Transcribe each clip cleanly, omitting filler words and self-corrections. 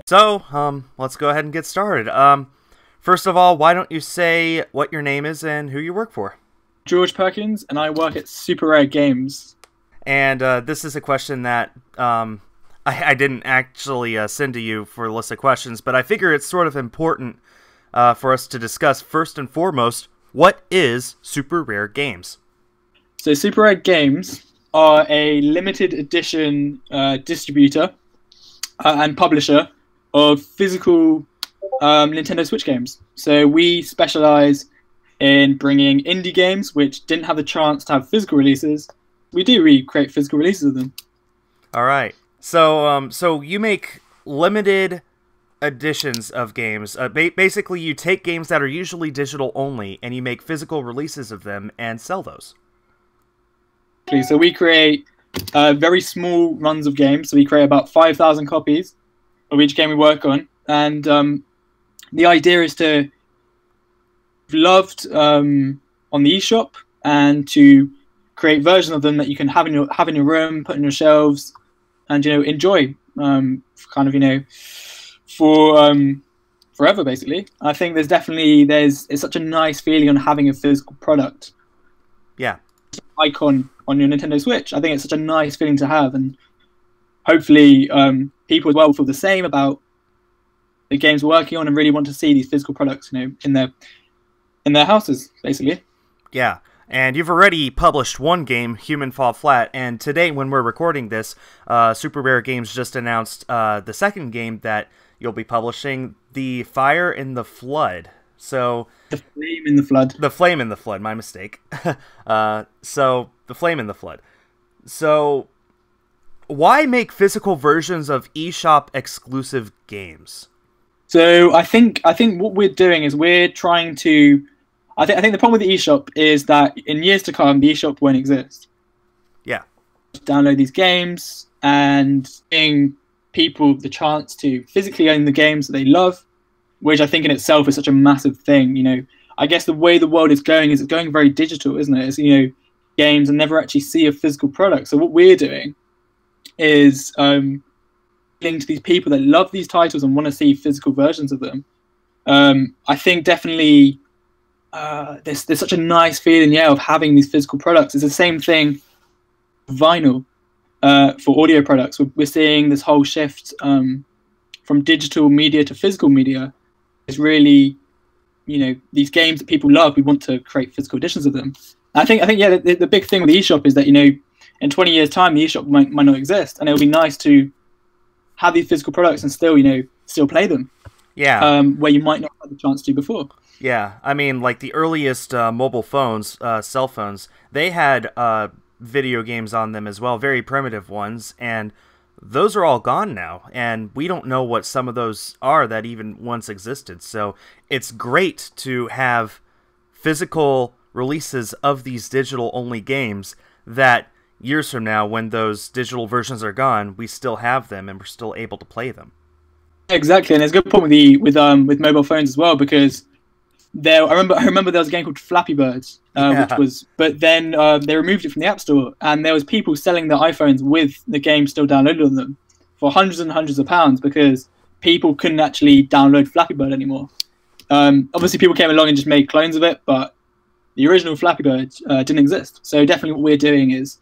So, let's go ahead and get started. First of all, why don't you say what your name is and who you work for? George Perkins, and I work at Super Rare Games. And this is a question that I didn't actually send to you for a list of questions, but I figure it's sort of important for us to discuss. First and foremost, what is Super Rare Games? So Super Rare Games are a limited edition distributor and publisher of physical Nintendo Switch games. So we specialize in bringing indie games which didn't have the chance to have physical releases. We create physical releases of them. All right. So you make limited editions of games. Basically, you take games that are usually digital only, and you make physical releases of them and sell those. So we create very small runs of games. So we create about 5,000 copies of each game we work on, and the idea is to loved on the eShop and to create versions of them that you can have in your room, put in your shelves, and enjoy for forever basically. I think it's such a nice feeling on having a physical product. Yeah. Icon on your Nintendo Switch. I think it's such a nice feeling to have, and hopefully people as well feel the same about the games we're working on and really want to see these physical products, in their houses, basically. Yeah, and you've already published one game, Human Fall Flat, and today, when we're recording this, Super Rare Games just announced the second game that you'll be publishing, The Fire in the Flood. So The Flame in the Flood. The Flame in the Flood, my mistake. So, The Flame in the Flood. So, why make physical versions of eShop exclusive games? So I think what we're doing is we're trying to. I think the problem with the eShop is that in years to come, the eShop won't exist. Yeah. Download these games and giving people the chance to physically own the games that they love, which I think in itself is such a massive thing. I guess the way the world is going is it's going very digital, isn't it? It's, games and never actually see a physical product. So what we're doing is to these people that love these titles and want to see physical versions of them. I think definitely there's such a nice feeling, of having these physical products. It's the same thing vinyl for audio products. We're seeing this whole shift from digital media to physical media. It's really, these games that people love, we want to create physical editions of them. I think the big thing with the eShop is that, in 20 years' time, the eShop might not exist, and it would be nice to have these physical products and still play them. Yeah. Where you might not have the chance to before. Yeah, I mean, like the earliest mobile phones, cell phones, they had video games on them as well, very primitive ones, and those are all gone now, and we don't know what some of those are that even once existed. So it's great to have physical releases of these digital-only games that years from now, when those digital versions are gone, we still have them and we're still able to play them. Exactly, and there's a good point with mobile phones as well, because I remember there was a game called Flappy Birds, but then they removed it from the App Store, and there was people selling their iPhones with the game still downloaded on them for hundreds and hundreds of pounds because people couldn't actually download Flappy Bird anymore. Obviously, people came along and just made clones of it, but the original Flappy Bird didn't exist. So definitely, what we're doing is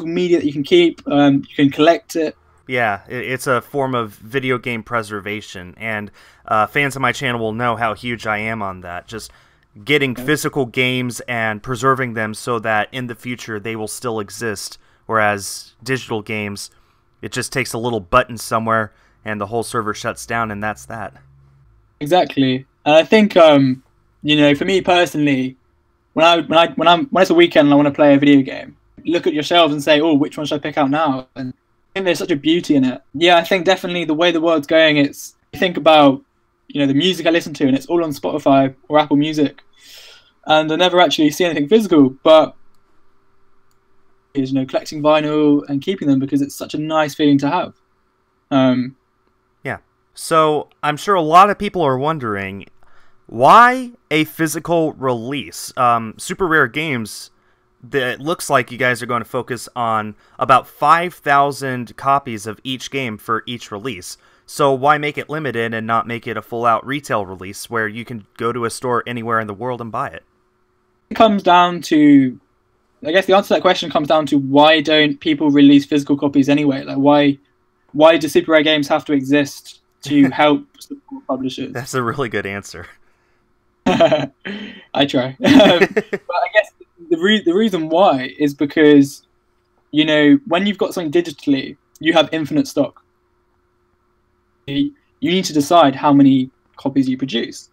media that you can keep, you can collect it. Yeah, it's a form of video game preservation, and fans of my channel will know how huge I am on that. Just getting physical games and preserving them so that in the future they will still exist, whereas digital games, it just takes a little button somewhere and the whole server shuts down, and that's that. Exactly. And I think, for me personally, when it's a weekend and I want to play a video game, look at your shelves and say, oh, which one should I pick out now? And I think there's such a beauty in it. Yeah, I think definitely the way the world's going, you think about, the music I listen to, and it's all on Spotify or Apple Music, and I never actually see anything physical, but collecting vinyl and keeping them because it's such a nice feeling to have. Yeah. So I'm sure a lot of people are wondering, why a physical release? Super Rare Games it looks like you guys are going to focus on about 5,000 copies of each game for each release. So why make it limited and not make it a full-out retail release where you can go to a store anywhere in the world and buy it? It comes down to, I guess the answer to that question comes down to, why don't people release physical copies anyway? Like, why do super rare games have to exist to help support publishers? That's a really good answer. I try. But I guess the reason why is because, you know, when you've got something digitally, you have infinite stock. You need to decide how many copies you produce.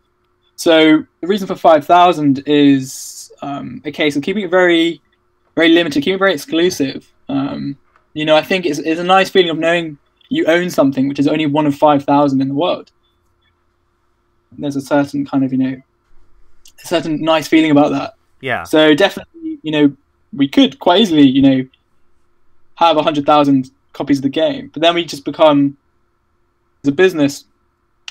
So the reason for 5,000 is a case of keeping it very, very limited, keeping it very exclusive. You know, I think it's a nice feeling of knowing you own something which is only one of 5,000 in the world. There's a certain kind of, you know, a certain nice feeling about that. Yeah. So definitely, you know, we could quite easily, you know, have 100,000 copies of the game, but then we just become, as a business,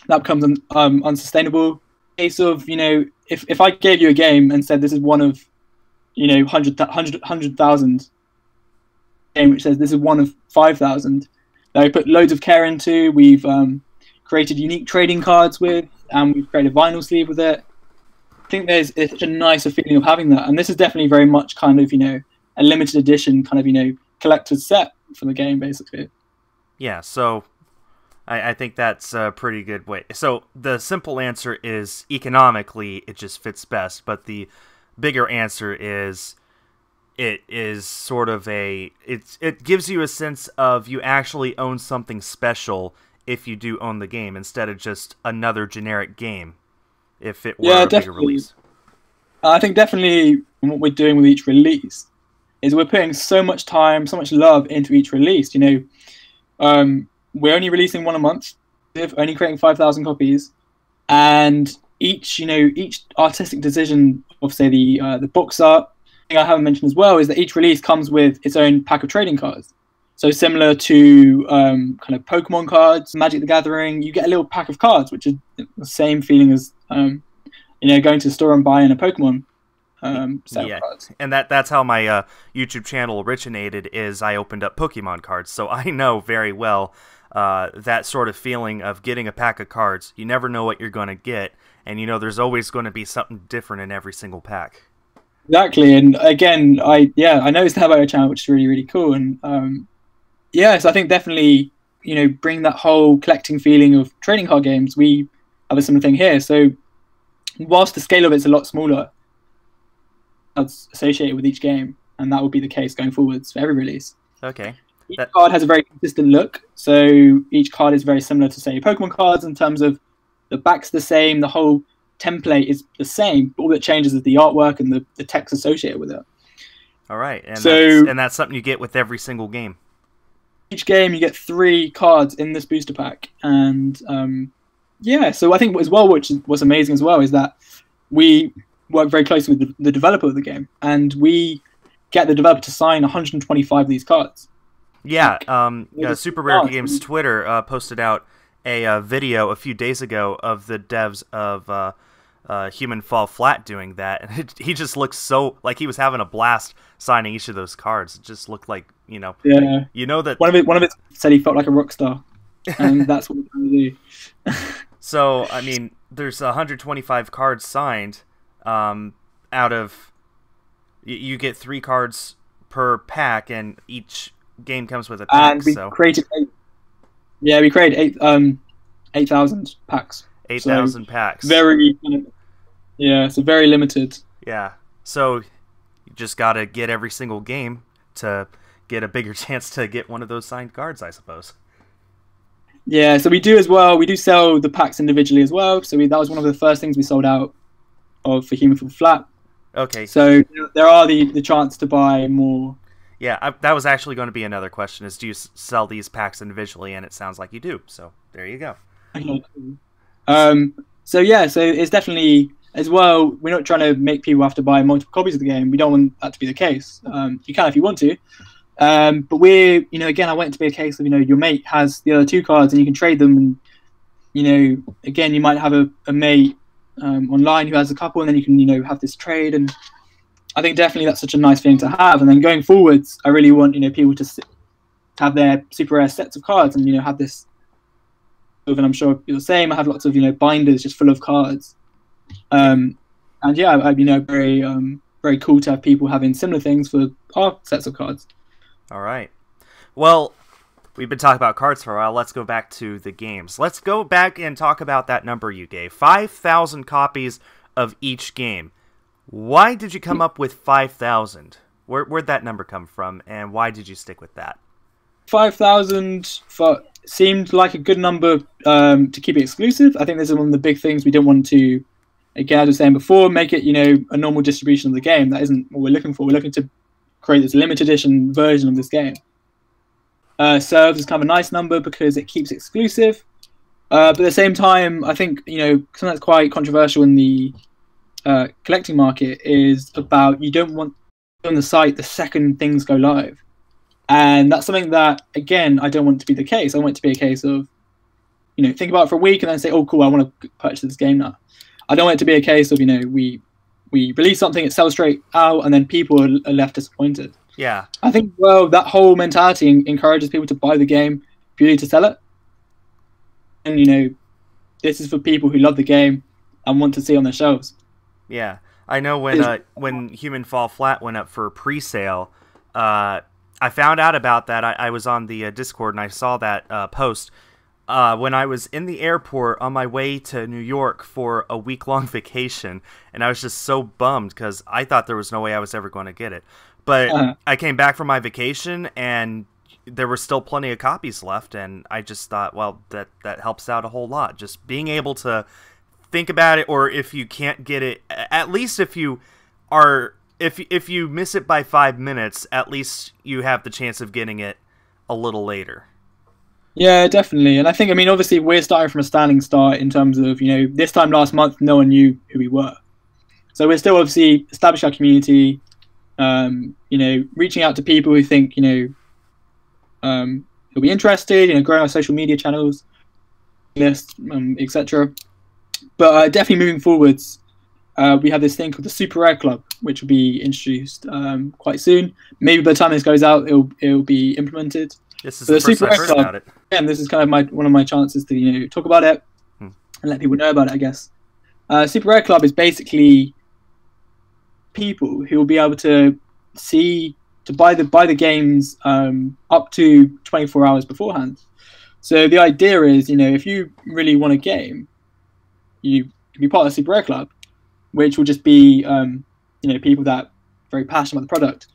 that becomes unsustainable. Case of, you know, if I gave you a game and said this is one of, you know, 100,000 game, which says this is one of 5,000, that we put loads of care into. We've created unique trading cards with, and we've created a vinyl sleeve with it. I think there's such a nicer feeling of having that, and this is definitely very much kind of, you know, a limited edition kind of, you know, collector's set for the game, basically. Yeah, so I think that's a pretty good way. So the simple answer is economically it just fits best, but the bigger answer is it is sort of it gives you a sense of you actually own something special if you do own the game instead of just another generic game. If it were a bigger release. I think definitely what we're doing with each release is we're putting so much time, so much love into each release. You know, we're only releasing one a month, only creating 5,000 copies, and each artistic decision of, say, the box art. Thing I haven't mentioned as well is that each release comes with its own pack of trading cards. So similar to kind of Pokemon cards, Magic the Gathering, you get a little pack of cards, which is the same feeling as you know, going to the store and buying a Pokemon set of cards. And that's how my YouTube channel originated. Is I opened up Pokemon cards, so I know very well that sort of feeling of getting a pack of cards. You never know what you're going to get, and you know there's always going to be something different in every single pack. Exactly, and again, I noticed that about your channel, which is really, really cool, and so I think definitely, you know, bring that whole collecting feeling of trading card games. We have a similar thing here. So whilst the scale of it's a lot smaller, that's associated with each game, and that will be the case going forwards for every release. Okay. Each card has a very consistent look, so each card is very similar to, say, Pokemon cards in terms of the back's the same, the whole template is the same. All that changes is the artwork and the text associated with it. All right, and that's something you get with every single game. Each game you get 3 cards in this booster pack, and so I think as well, which was amazing as well, is that we work very closely with the developer of the game, and we get the developer to sign 125 of these cards. Yeah, Super Rare Games Twitter posted out a video a few days ago of the devs of Human Fall Flat doing that, and he just looked so like he was having a blast signing each of those cards. It just looked like, you know, you know that one of it said he felt like a rock star, and that's what we're trying to do. So I mean, there's 125 cards signed. Out of you get 3 cards per pack, and each game comes with a pack. And we created 8. Yeah, we created 8,000 packs. 8,000 packs. Very, so very limited. Yeah, so you just got to get every single game to get a bigger chance to get one of those signed cards, I suppose. Yeah, so we do as well. We do sell the packs individually as well. So that was one of the first things we sold out of for Human Fall Flat. Okay. So there are the chance to buy more. Yeah, that was actually going to be another question: is do you sell these packs individually? And it sounds like you do. So there you go. Okay. So it's definitely as well. We're not trying to make people have to buy multiple copies of the game. We don't want that to be the case. You can if you want to. But we're, you know, again, I want it to be a case of, you know, your mate has the other 2 cards and you can trade them, and, you know, again, you might have a mate online who has a couple, and then you can, you know, have this trade, and I think definitely that's such a nice thing to have. And then going forwards, I really want people to have their super rare sets of cards and have this. And I'm sure you're the same. I have lots of binders just full of cards. And yeah, very cool to have people having similar things for our sets of cards. All right. Well, we've been talking about cards for a while. Let's go back to the games. Let's go back and talk about that number you gave. 5,000 copies of each game. Why did you come up with 5,000? Where'd that number come from, and why did you stick with that? 5,000 seemed like a good number to keep it exclusive. I think this is one of the big things we didn't want to, again, as I was saying before, make it a normal distribution of the game. That isn't what we're looking for. We're looking to create this limited edition version of this game. Serves as kind of a nice number because it keeps it exclusive. But at the same time, I think something that's quite controversial in the collecting market is about you don't want on the site the second things go live, and that's something that again I don't want to be the case. I want it to be a case of think about it for a week and then say, oh cool, I want to purchase this game now. I don't want it to be a case of we release something, it sells straight out, and then people are left disappointed. Yeah, I think that whole mentality encourages people to buy the game purely to sell it, and this is for people who love the game and want to see it on their shelves. Yeah, I know when Human Fall Flat went up for pre-sale, I found out about that. I was on the Discord and I saw that post when I was in the airport on my way to New York for a week-long vacation, and I was just so bummed because I thought there was no way I was ever going to get it. But I came back from my vacation and there were still plenty of copies left, and I just thought, well, that helps out a whole lot. Just being able to think about it, or if you can't get it, at least if you miss it by 5 minutes, at least you have the chance of getting it a little later. Yeah, definitely. And I think, obviously we're starting from a standing start in terms of, this time last month, no one knew who we were. So we're still obviously establishing our community, reaching out to people who think, who'll be interested, growing our social media channels, lists, etc. But definitely moving forwards, we have this thing called the Super Rare Club, which will be introduced quite soon. Maybe by the time this goes out, it'll be implemented. This is the first I've heard about it. And this is kind of one of my chances to talk about it and let people know about it, I guess. Super Rare Club is basically people who will be able to buy the games up to 24 hours beforehand. So the idea is, if you really want a game, you can be part of the Super Rare Club, which will just be people that are very passionate about the product.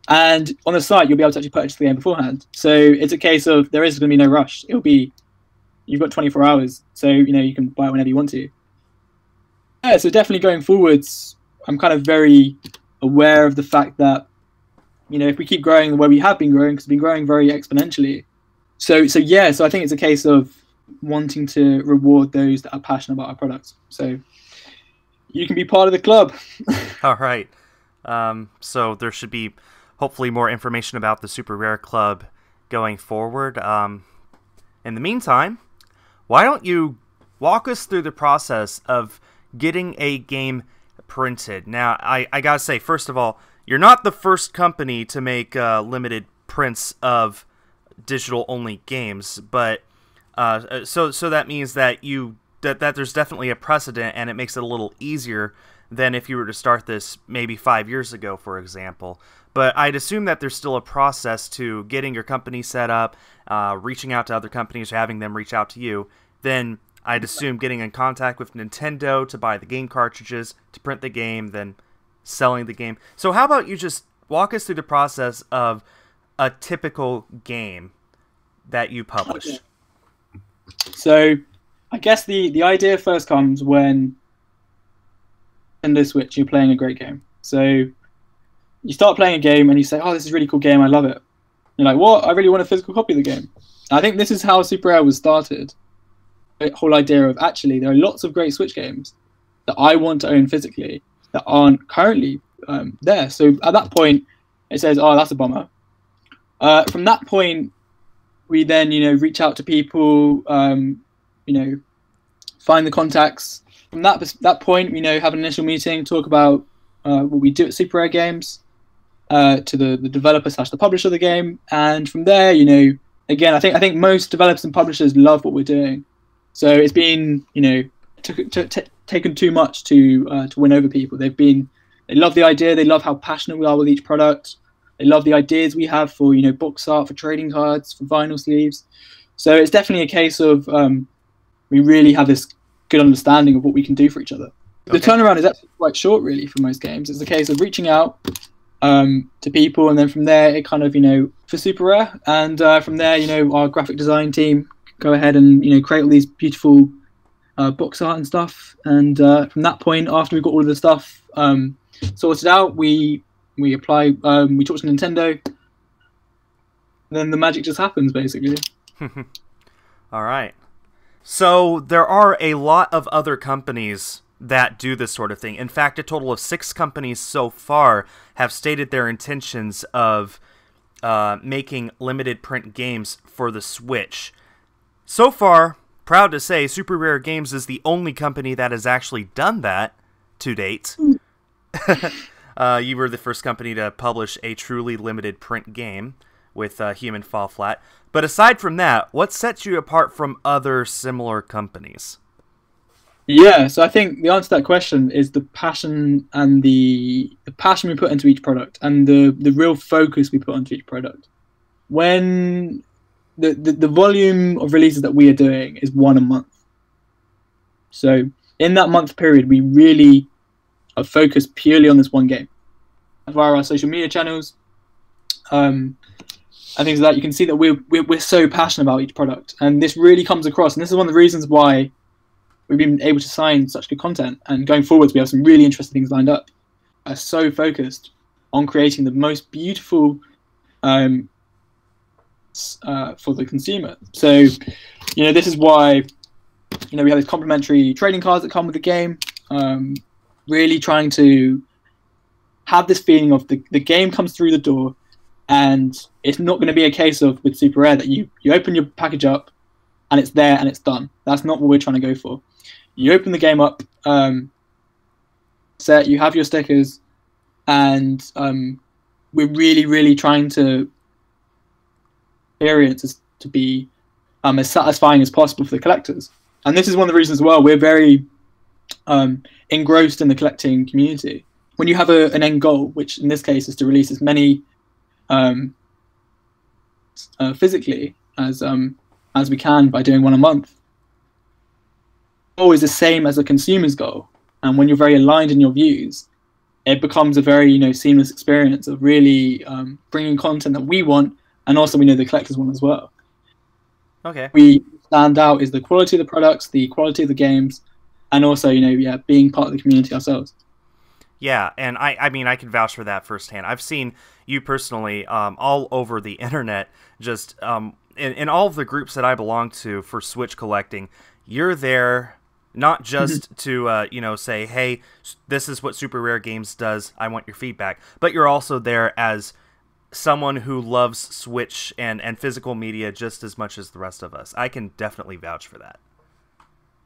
And on the site, you'll be able to actually purchase the game beforehand. So it's a case of there is going to be no rush. You've got 24 hours, so you can buy it whenever you want to. Yeah, so definitely going forwards, I'm kind of very aware of the fact that if we keep growing the way we have been growing, because we've been growing very exponentially. So I think it's a case of wanting to reward those that are passionate about our products. So you can be part of the club. All right. So there should be hopefully more information about the Super Rare Club going forward. In the meantime, why don't you walk us through the process of getting a game printed? Now, I gotta say, first of all, you're not the first company to make limited prints of digital-only games, but so that means that that there's definitely a precedent, and it makes it a little easier than if you were to start this maybe 5 years ago, for example. But I'd assume that there's still a process to getting your company set up, reaching out to other companies, having them reach out to you. Then I'd assume getting in contact with Nintendo to buy the game cartridges, to print the game, then selling the game. So how about you just walk us through the process of a typical game that you publish? Okay. So I guess the idea first comes when Nintendo Switch, you're playing a great game. So you start playing a game and you say, oh, this is a really cool game, I love it. You're like, what? I really want a physical copy of the game. I think this is how Super Rare was started. The whole idea of, actually, there are lots of great Switch games that I want to own physically that aren't currently there. So at that point, it says, oh, that's a bummer. From that point, we then, reach out to people, find the contacts. From that point, have an initial meeting, talk about what we do at Super Rare Games, to the developer slash the publisher of the game, and from there, you know, again, I think most developers and publishers love what we're doing, so it's been, you know, taken too much to win over people. They love the idea, they love how passionate we are with each product, they love the ideas we have for, you know, box art, for trading cards, for vinyl sleeves. So it's definitely a case of we really have this good understanding of what we can do for each other. Okay. The turnaround is actually quite short, really, for most games. It's a case of reaching out to people, and then from there, it kind of, you know, for Super Rare, and from there, you know, our graphic design team go ahead and, you know, create all these beautiful box art and stuff. And from that point, after we've got all of the stuff sorted out, we apply, we talk to Nintendo, and then the magic just happens, basically. All right. So there are a lot of other companies that do this sort of thing. In fact, a total of 6 companies so far have stated their intentions of making limited print games for the Switch. So far, proud to say, Super Rare Games is the only company that has actually done that to date. You were the first company to publish a truly limited print game with Human Fall Flat. But aside from that, what sets you apart from other similar companies? Yeah, so I think the answer to that question is the passion, and the passion we put into each product, and the real focus we put onto each product. When the volume of releases that we are doing is 1 a month. So in that month period, we really are focused purely on this one game. Via our social media channels, and things like that, you can see that we're so passionate about each product, and this really comes across. And this is one of the reasons why we've been able to sign such good content, and going forwards, we have some really interesting things lined up. Are so focused on creating the most beautiful for the consumer. So, you know, this is why, you know, we have these complimentary trading cards that come with the game. Really trying to have this feeling of the game comes through the door, and it's not going to be a case of, with Super Rare, that you open your package up and it's there and it's done. That's not what we're trying to go for. You open the game up, set, you have your stickers, and we're really, really trying to experience to be as satisfying as possible for the collectors. And this is one of the reasons as well we're very engrossed in the collecting community. When you have an end goal, which in this case is to release as many physically as we can by doing 1 a month, always the same as a consumer's goal. And when you're very aligned in your views, it becomes a very, you know, seamless experience of really bringing content that we want, and also we know the collectors want as well. Okay. We stand out is the quality of the products, the quality of the games, and also, you know, yeah, being part of the community ourselves. Yeah, and I mean, I can vouch for that firsthand. I've seen you personally all over the internet, just in all of the groups that I belong to for Switch collecting. You're there not just to, you know, say, hey, this is what Super Rare Games does, I want your feedback, but you're also there as someone who loves Switch and physical media just as much as the rest of us. I can definitely vouch for that.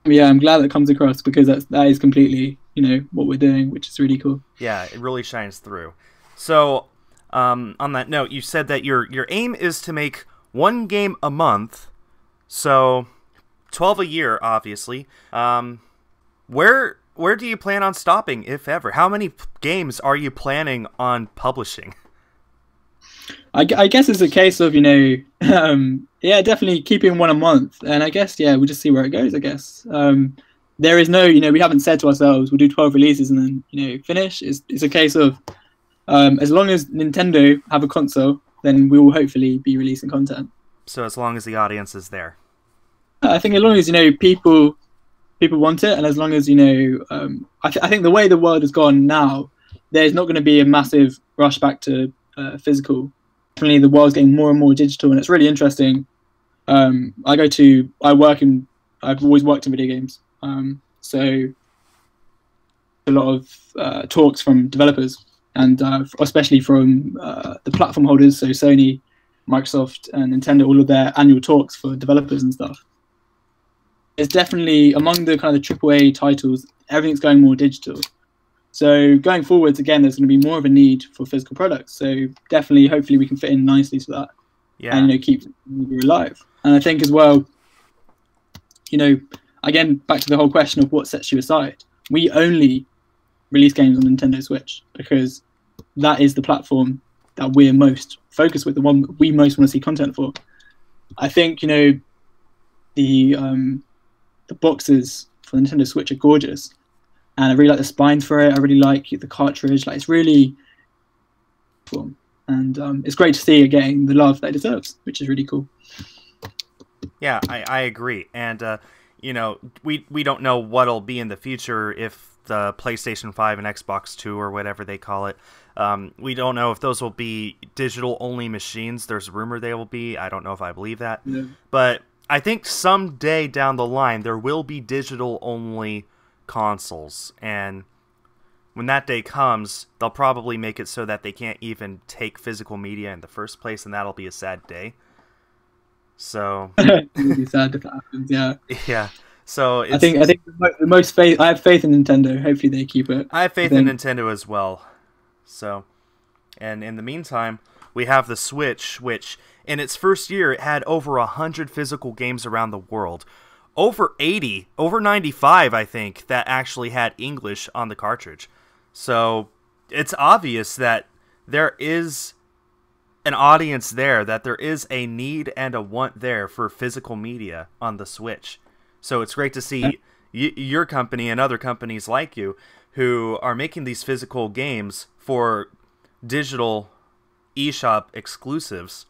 Yeah, I'm glad that comes across, because that is completely, you know, what we're doing, which is really cool. Yeah, it really shines through. So, on that note, you said that your aim is to make 1 game a month, so 12 a year, obviously. Where do you plan on stopping, if ever? How many games are you planning on publishing? I guess it's a case of, you know, yeah, definitely keeping 1 a month, and I guess, yeah, we'll just see where it goes, I guess. There is no, you know, we haven't said to ourselves we'll do 12 releases and then, you know, finish. It's a case of as long as Nintendo have a console, then we will hopefully be releasing content. So as long as the audience is there. I think as long as, you know, people want it, and as long as, you know, I think the way the world has gone now, there's not going to be a massive rush back to physical. Definitely, the world's getting more and more digital, and it's really interesting. I've always worked in video games, so a lot of talks from developers, and especially from the platform holders, so Sony, Microsoft, and Nintendo, all of their annual talks for developers and stuff. It's definitely among the kind of the AAA titles, everything's going more digital. So going forwards, again, there's going to be more of a need for physical products. So definitely, hopefully, we can fit in nicely to that, and keep media alive. And I think as well, again, back to the whole question of what sets you aside. We only release games on Nintendo Switch because that is the platform that we're most focused with, the one we most want to see content for. I think the boxes for the Nintendo Switch are gorgeous. And I really like the spine for it. I really like the cartridge. Like, it's really cool. And it's great to see it getting the love that it deserves, which is really cool. Yeah, I agree. And, we don't know what'll be in the future if the PlayStation 5 and Xbox 2 or whatever they call it. We don't know if those will be digital-only machines. There's a rumor they will be. I don't know if I believe that. Yeah. But I think someday down the line there will be digital-only consoles, and when that day comes, they'll probably make it so that they can't even take physical media in the first place, and that'll be a sad day. So it'll be sad if that happens. Yeah. Yeah. So I think the most faith. I have faith in Nintendo. Hopefully they keep it. I have faith in Nintendo as well. So, and in the meantime, we have the Switch, which in its first year it had over 100 physical games around the world. Over 80, over 95, I think, that actually had English on the cartridge. So it's obvious that there is an audience there, that there is a need and a want there for physical media on the Switch. So it's great to see your company and other companies like you who are making these physical games for digital eShop exclusives.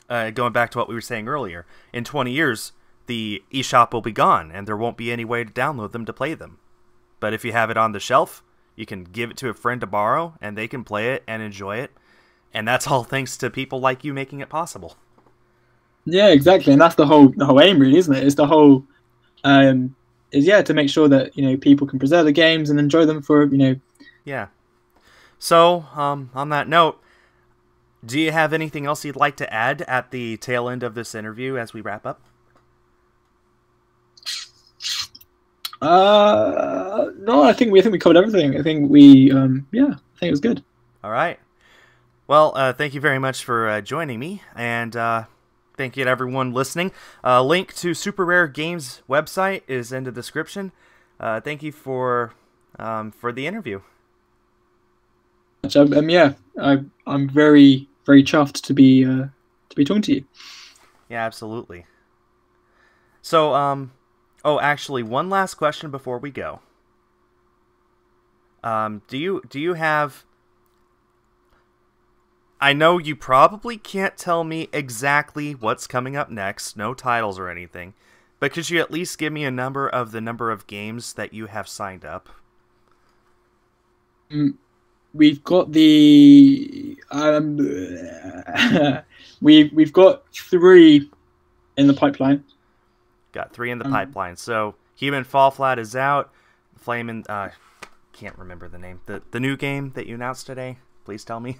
Going back to what we were saying earlier, in 20 years, the eShop will be gone, and there won't be any way to download them to play them. But if you have it on the shelf, you can give it to a friend to borrow, and they can play it and enjoy it. And that's all thanks to people like you making it possible. Yeah, exactly, and that's the whole aim, really, isn't it? It's the whole to make sure that people can preserve the games and enjoy them for Yeah. So on that note, do you have anything else you'd like to add at the tail end of this interview as we wrap up? No, I think we covered everything. I think I think it was good. All right. Well, thank you very much for joining me, and thank you to everyone listening. Link to Super Rare Games website is in the description. Thank you for the interview. I'm very, very chuffed to be talking to you. Yeah, absolutely. So, oh, actually, one last question before we go. Do you have... I know you probably can't tell me exactly what's coming up next, no titles or anything, but could you at least give me the number of games that you have signed up? We've got the we've got 3 in the pipeline. Got 3 in the pipeline. So Human Fall Flat is out. Flamin' can't remember the name. The new game that you announced today. Please tell me.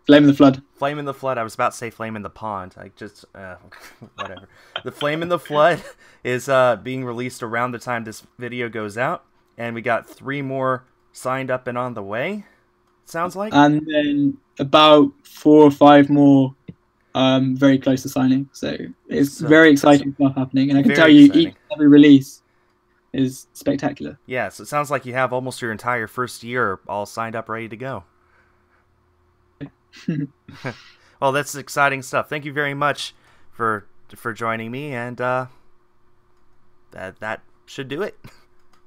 Flame in the Flood. Flame in the Flood. I was about to say Flame in the Pond. I just whatever. The Flame in the Flood is being released around the time this video goes out, and we got 3 more signed up and on the way. Sounds like. And then about 4 or 5 more very close to signing. So it's very exciting stuff happening. And I can tell you, every release is spectacular. Yeah, so it sounds like you have almost your entire first year all signed up, ready to go. Well, that's exciting stuff. Thank you very much for joining me, and that should do it.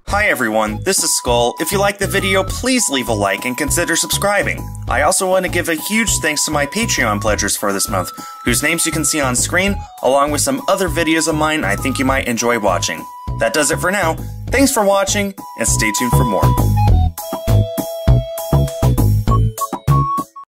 Hi everyone, this is Skul. If you liked the video, please leave a like and consider subscribing. I also want to give a huge thanks to my Patreon pledgers for this month, whose names you can see on screen, along with some other videos of mine I think you might enjoy watching. That does it for now. Thanks for watching, and stay tuned for more.